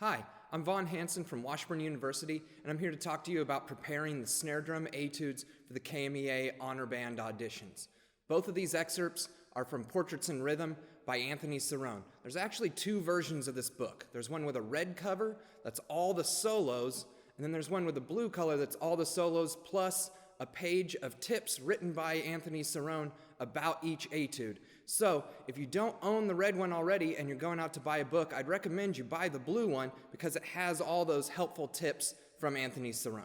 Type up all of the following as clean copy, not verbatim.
Hi, I'm Hansen from Washburn University, and I'm here to talk to you about preparing the snare drum etudes for the KMEA honor band auditions. Both of these excerpts are from Portraits in Rhythm by Anthony Cerrone. There's actually two versions of this book. There's one with a red cover, that's all the solos, and then there's one with a blue color that's all the solos plus a page of tips written by Anthony Cerrone about each etude. So if you don't own the red one already and you're going out to buy a book, I'd recommend you buy the blue one because it has all those helpful tips from Anthony Cerrone.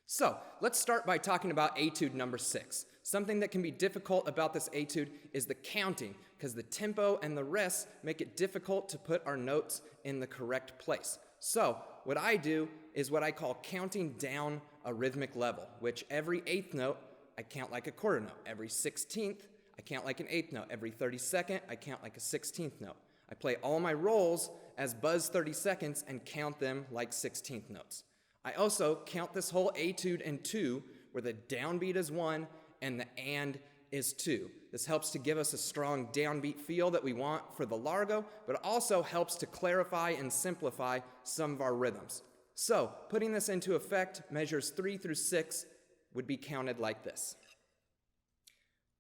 So let's start by talking about etude number 6. Something that can be difficult about this etude is the counting, because the tempo and the rests make it difficult to put our notes in the correct place. So what I do is what I call counting down a rhythmic level, which every eighth note I count like a quarter note. Every 16th I count like an eighth note. Every 32nd I count like a 16th note. I play all my rolls as buzz 32nds and count them like 16th notes. I also count this whole etude in 2, where the downbeat is 1 and the and is 2. This helps to give us a strong downbeat feel that we want for the largo, but it also helps to clarify and simplify some of our rhythms. So, putting this into effect, measures 3 through 6 would be counted like this.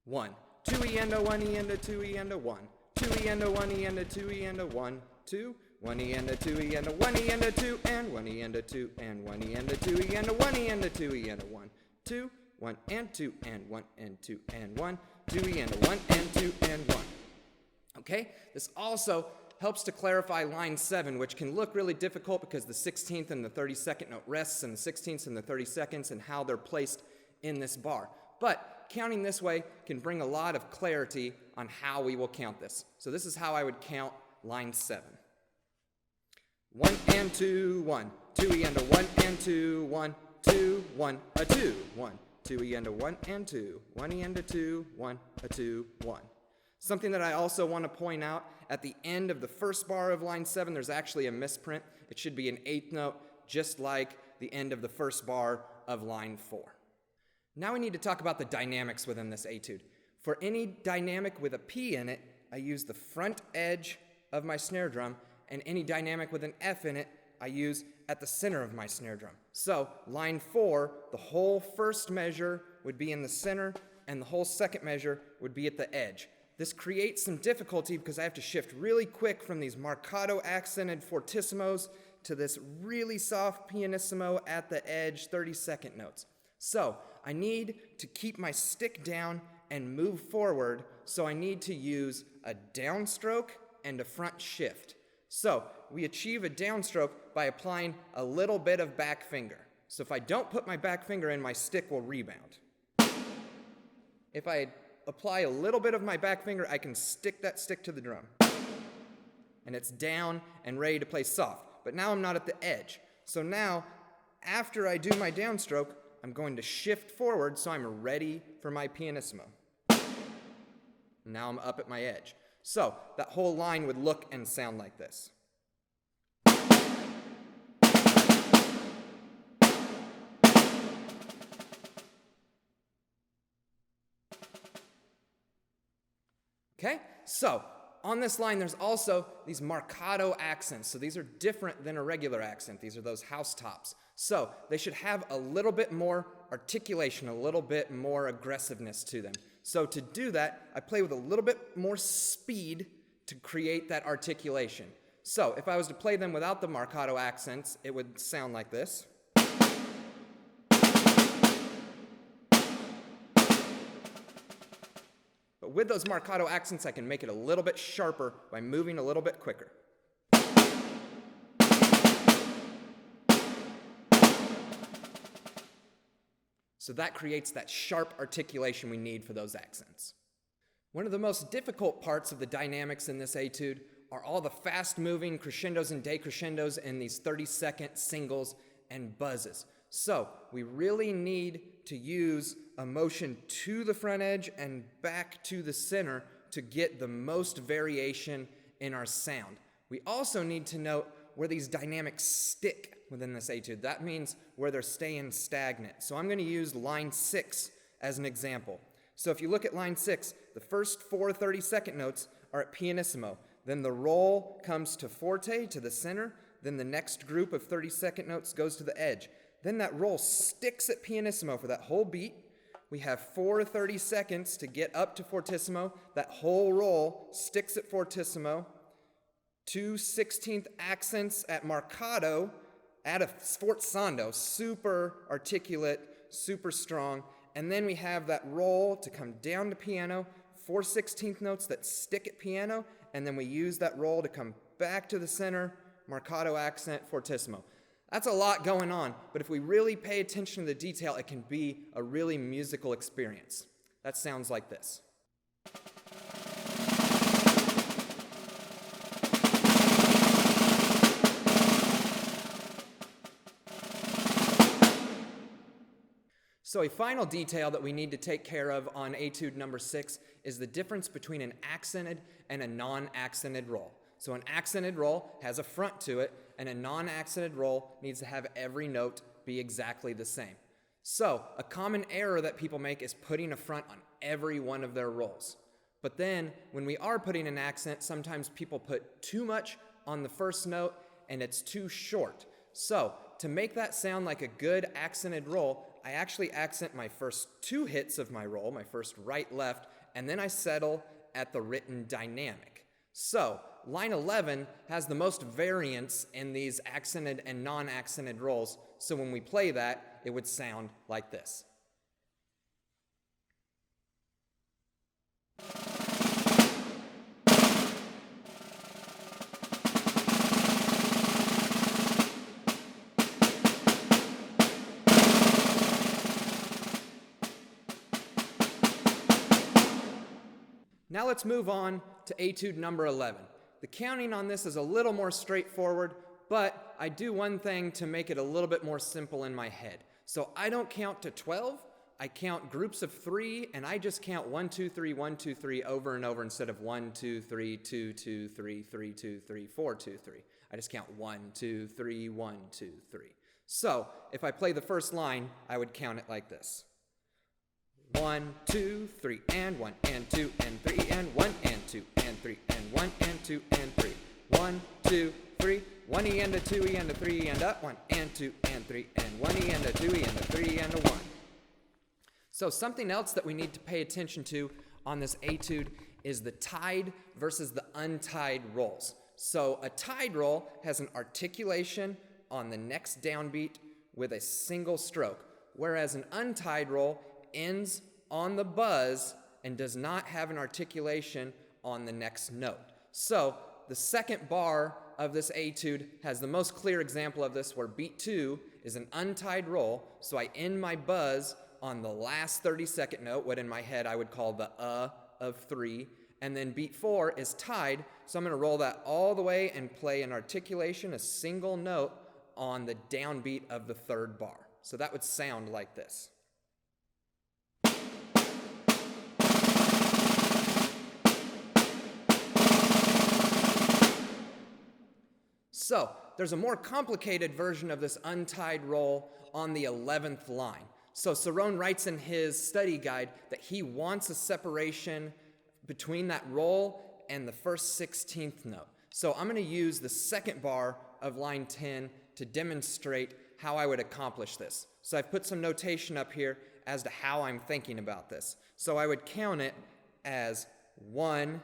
1, 2 E and a 1 E and a 2 E and a 1, 2 E and a 1 E and a 2 E and a 1, 2, 1 E and a 2 E and a 1 E and a 2 and 1 E and a 2 and 1 E and a 2 E and a 1 E and a 2 E and a 1, 2, 1 and 2 and 1 and 2 and 1, 2 E and a 1 and 2 and 1. Okay, this also helps to clarify line 7, which can look really difficult because the 16th and the 32nd note rests and the 16ths and the 32nds and how they're placed in this bar. But counting this way can bring a lot of clarity on how we will count this. So this is how I would count line 7. 1 and 2, 1, 2 E and a 1 and 2, 1, 2, 1, a 2, 1, 2 E and a 1 and 2, 1 E and a 2, 1, a 2, 1. Something that I also want to point out, at the end of the first bar of line 7, there's actually a misprint. It should be an eighth note, just like the end of the first bar of line 4. Now we need to talk about the dynamics within this etude. For any dynamic with a P in it, I use the front edge of my snare drum, and any dynamic with an F in it, I use at the center of my snare drum. So line 4, the whole first measure would be in the center, and the whole second measure would be at the edge. This creates some difficulty because I have to shift really quick from these Marcato accented fortissimos to this really soft pianissimo at the edge 32nd notes. So I need to keep my stick down and move forward, so I need to use a downstroke and a front shift. So we achieve a downstroke by applying a little bit of back finger. So if I don't put my back finger in, my stick will rebound. If I apply a little bit of my back finger, I can stick that stick to the drum. And it's down and ready to play soft. But now I'm not at the edge. So now, after I do my downstroke, I'm going to shift forward so I'm ready for my pianissimo. Now I'm up at my edge. So that whole line would look and sound like this. Okay, so on this line there's also these Marcato accents. So these are different than a regular accent. These are those house tops. So they should have a little bit more articulation, a little bit more aggressiveness to them. So to do that, I play with a little bit more speed to create that articulation. So if I was to play them without the Marcato accents, it would sound like this. But with those Marcato accents, I can make it a little bit sharper by moving a little bit quicker. So that creates that sharp articulation we need for those accents. One of the most difficult parts of the dynamics in this etude are all the fast-moving crescendos and decrescendos and these 30-second singles and buzzes. So we really need to use a motion to the front edge and back to the center to get the most variation in our sound. We also need to note where these dynamics stick within this etude. That means where they're staying stagnant. So I'm going to use line 6 as an example. So if you look at line 6, the first 4 32nd notes are at pianissimo. Then the roll comes to forte, to the center. Then the next group of 30-second notes goes to the edge. Then that roll sticks at pianissimo for that whole beat. We have 4 30 seconds to get up to fortissimo. That whole roll sticks at fortissimo. 2 16th accents at Marcato, at a sforzando, super articulate, super strong. And then we have that roll to come down to piano, 4 16th notes that stick at piano, and then we use that roll to come back to the center, Marcato accent, fortissimo. That's a lot going on, but if we really pay attention to the detail, it can be a really musical experience. That sounds like this. So a final detail that we need to take care of on etude number 6 is the difference between an accented and a non-accented roll. So an accented roll has a front to it, and a non-accented roll needs to have every note be exactly the same. So a common error that people make is putting a front on every one of their rolls. But then when we are putting an accent, sometimes people put too much on the first note and it's too short. So to make that sound like a good accented roll, I actually accent my first 2 hits of my roll, my first right, left, and then I settle at the written dynamic. So line 11 has the most variance in these accented and non-accented rolls, so when we play that, it would sound like this. Now let's move on to etude number 11. The counting on this is a little more straightforward, but I do one thing to make it a little bit more simple in my head. So I don't count to 12, I count groups of 3, and I just count 1, 2, 3, 1, 2, 3 over and over instead of 1, 2, 3, 2, 2, 3, 3, 2, 3, 4, 2, 3. I just count 1, 2, 3, 1, 2, 3. So if I play the first line, I would count it like this. 1, 2, 3, and 1, and 2, and 3, and 1, and 2, and 3, and 1, and 2, and 3. 1, 2, 3, 1 E and a 2 E and a 3 E and a 1 and 2 and 3 and 1 E and a 2 E and a 3 and a 1. So something else that we need to pay attention to on this etude is the tied versus the untied rolls. So a tied roll has an articulation on the next downbeat with a single stroke, whereas an untied roll ends on the buzz and does not have an articulation on the next note. So the second bar of this etude has the most clear example of this, where beat 2 is an untied roll, so I end my buzz on the last 30-second note, what in my head I would call the of 3, and then beat 4 is tied, so I'm going to roll that all the way and play an articulation, a single note, on the downbeat of the third bar. So that would sound like this. So there's a more complicated version of this untied roll on the 11th line. So Cerrone writes in his study guide that he wants a separation between that roll and the first 16th note. So I'm going to use the second bar of line 10 to demonstrate how I would accomplish this. So I've put some notation up here as to how I'm thinking about this. So I would count it as 1,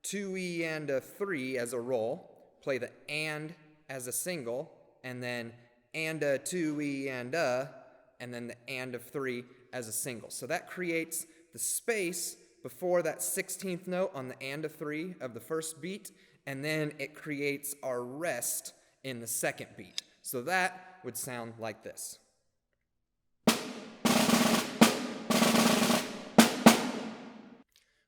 2 E and a 3 as a roll, play the and as a single, and then and a 2 E and then the and of 3 as a single. So that creates the space before that 16th note on the and of 3 of the first beat, and then it creates our rest in the second beat. So that would sound like this.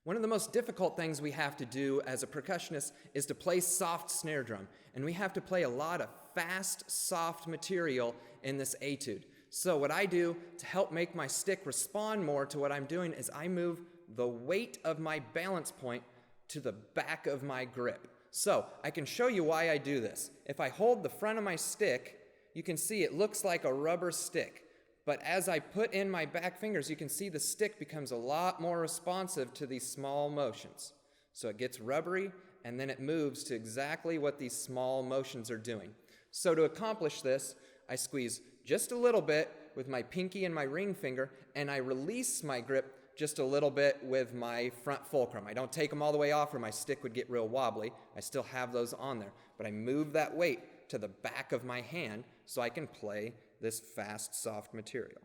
One of the most difficult things we have to do as a percussionist is to play soft snare drum, and we have to play a lot of fast, soft material in this etude. So what I do to help make my stick respond more to what I'm doing is I move the weight of my balance point to the back of my grip. So I can show you why I do this. If I hold the front of my stick, you can see it looks like a rubber stick. But as I put in my back fingers, you can see the stick becomes a lot more responsive to these small motions. So it gets rubbery and then it moves to exactly what these small motions are doing. So to accomplish this, I squeeze just a little bit with my pinky and my ring finger, and I release my grip just a little bit with my front fulcrum. I don't take them all the way off or my stick would get real wobbly. I still have those on there, but I move that weight to the back of my hand so I can play this fast, soft material.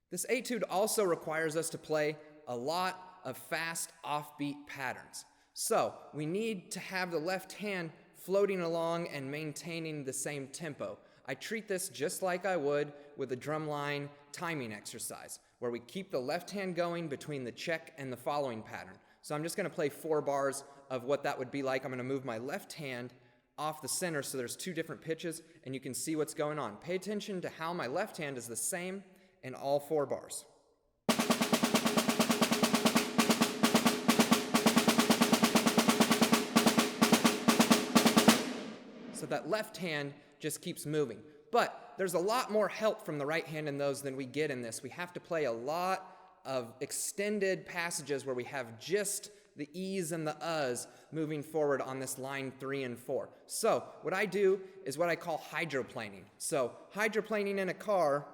This etude also requires us to play a lot of fast, offbeat patterns. So we need to have the left hand floating along and maintaining the same tempo. I treat this just like I would with a drumline timing exercise, where we keep the left hand going between the check and the following pattern. So I'm just going to play 4 bars of what that would be like. I'm going to move my left hand off the center so there's 2 different pitches, and you can see what's going on. Pay attention to how my left hand is the same in all 4 bars. So that left hand just keeps moving. But there's a lot more help from the right hand in those than we get in this. We have to play a lot of extended passages where we have just the E's and the U's moving forward on this line 3 and 4. So what I do is what I call hydroplaning. So hydroplaning in a car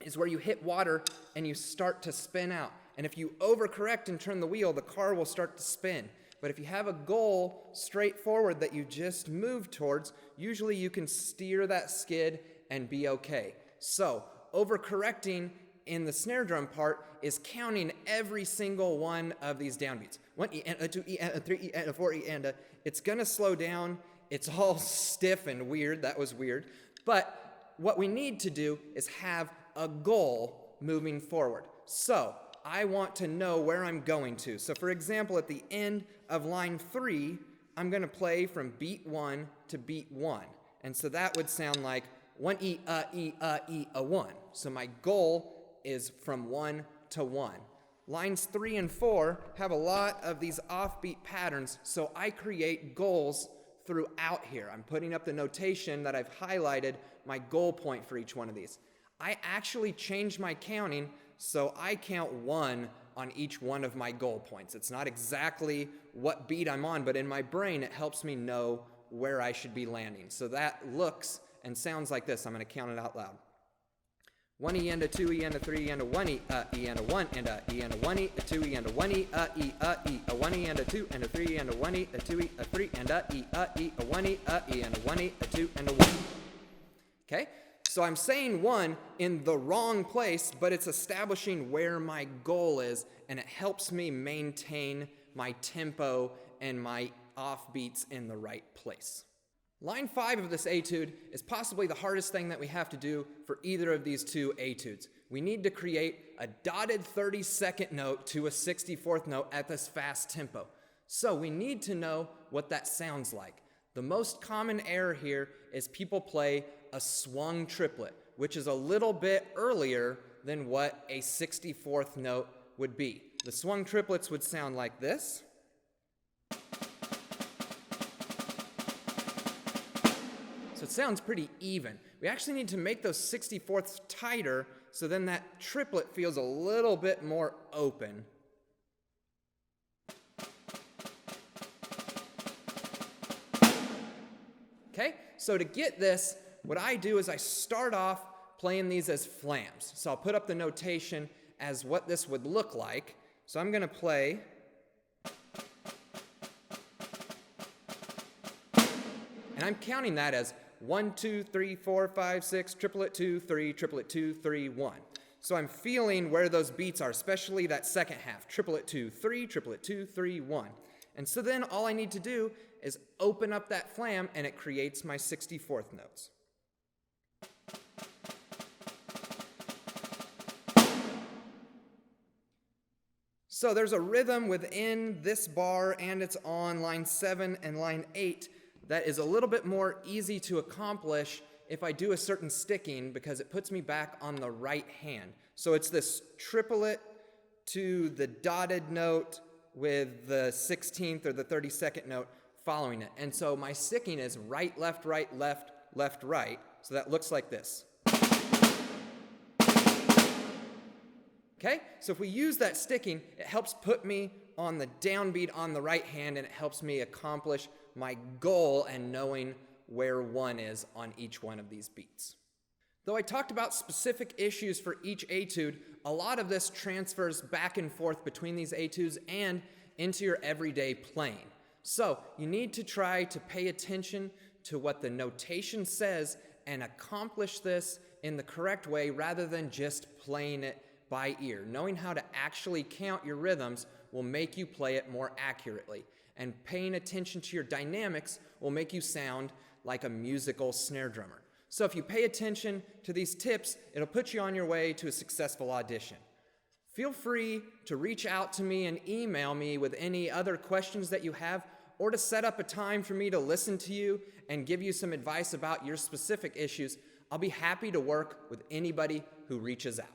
is where you hit water and you start to spin out. And if you overcorrect and turn the wheel, the car will start to spin. But if you have a goal straight forward that you just move towards, usually you can steer that skid and be okay. So overcorrecting in the snare drum part is counting every single one of these downbeats. 1 E and a 2 E and a 3 E and a 4 E and a. It's going to slow down. It's all stiff and weird. That was weird. But what we need to do is have a goal moving forward. So I want to know where I'm going to. So for example, at the end of line 3, I'm going to play from beat 1 to beat 1. And so that would sound like 1 E, a 1. So my goal is from 1 to 1. Lines 3 and 4 have a lot of these offbeat patterns, so I create goals throughout here. I'm putting up the notation that I've highlighted my goal point for each one of these. I actually change my counting, so I count 1 on each one of my goal points. It's not exactly what beat I'm on, but in my brain it helps me know where I should be landing. So that looks and sounds like this. I'm going to count it out loud. 1 E and a 2 E and a 3 E and a 1 E, E and a 1 and a E and a 1 E, a 2 E and a 1 E, E, a 1 E and a 2 and a 3 and a 1 E, a 2 E, a 3 and a E, a 1 E, E and a 1 E, a 2 and a 1. Okay? So I'm saying 1 in the wrong place, but it's establishing where my goal is, and it helps me maintain my tempo and my offbeats in the right place. Line 5 of this etude is possibly the hardest thing that we have to do for either of these 2 etudes. We need to create a dotted 32nd note to a 64th note at this fast tempo. So we need to know what that sounds like. The most common error here is people play a swung triplet, which is a little bit earlier than what a 64th note would be. The swung triplets would sound like this. So it sounds pretty even. We actually need to make those 64ths tighter so then that triplet feels a little bit more open. Okay, so to get this, what I do is I start off playing these as flams. So I'll put up the notation as what this would look like. So I'm going to play. And I'm counting that as 1, 2, 3, 4, 5, 6, triplet 2, 3, triplet 2, 3, 1. So I'm feeling where those beats are, especially that second half. Triplet 2, 3, triplet 2, 3, 1. And so then all I need to do is open up that flam and it creates my 64th notes. So there's a rhythm within this bar and it's on line 7 and line 8 that is a little bit more easy to accomplish if I do a certain sticking because it puts me back on the right hand. So it's this triplet to the dotted note with the 16th or the 32nd note following it. And so my sticking is right, left, left, right. So that looks like this. Okay, so if we use that sticking, it helps put me on the downbeat on the right hand, and it helps me accomplish my goal and knowing where 1 is on each one of these beats. Though I talked about specific issues for each etude, a lot of this transfers back and forth between these etudes and into your everyday playing. So you need to try to pay attention to what the notation says and accomplish this in the correct way rather than just playing it by ear. Knowing how to actually count your rhythms will make you play it more accurately, and paying attention to your dynamics will make you sound like a musical snare drummer. So if you pay attention to these tips, it'll put you on your way to a successful audition. Feel free to reach out to me and email me with any other questions that you have, or to set up a time for me to listen to you and give you some advice about your specific issues. I'll be happy to work with anybody who reaches out.